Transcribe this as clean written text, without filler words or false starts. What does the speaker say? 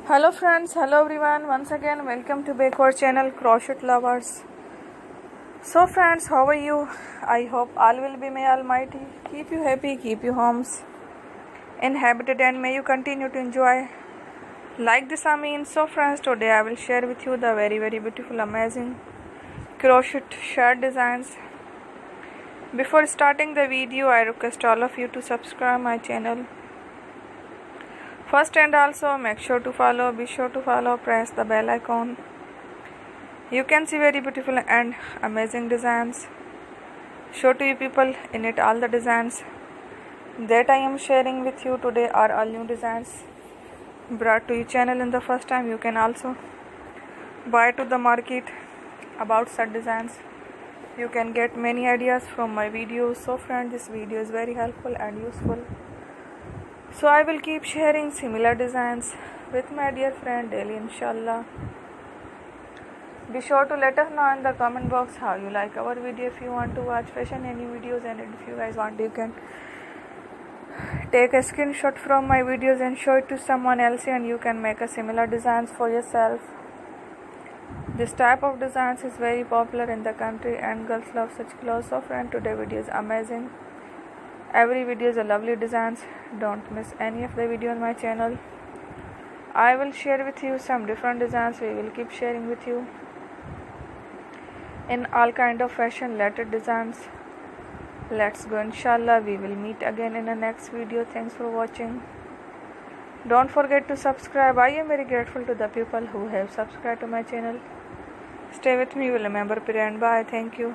Hello friends, hello everyone. Once again, welcome to Backward channel Crochet Lovers. So friends, how are you? I hope all will be may Almighty keep you happy, keep you homes inhabited, and may you continue to enjoy like this. So friends, today I will share with you the very beautiful, amazing crochet shirt designs. Before starting the video, I request all of you to subscribe my channel first, and also make sure to follow, be sure to follow, press the bell icon. You can see very beautiful and amazing designs. Show to you people in it all the designs that I am sharing with you today are all new designs brought to your channel in the first time. You can also buy to the market about such designs. You can get many ideas from my videos. So friends, this video is very helpful and useful. So I will keep sharing similar designs with my dear friend daily, inshallah. Be sure to let us know in the comment box how you like our video. If you want to watch fashion any videos, and if you guys want, you can take a screenshot from my videos and show it to someone else, and you can make a similar designs for yourself. This type of designs is very popular in the country and girls love such clothes. So friend, today video is amazing. Every video is a lovely designs. Don't miss any of the video on my channel. I will share with you some different designs. We will keep sharing with you in all kind of fashion related designs. Let's go, inshallah. We will meet again in the next video. Thanks for watching. Don't forget to subscribe. I am very grateful to the people who have subscribed to my channel. Stay with me. You will remember period. Bye. Thank you.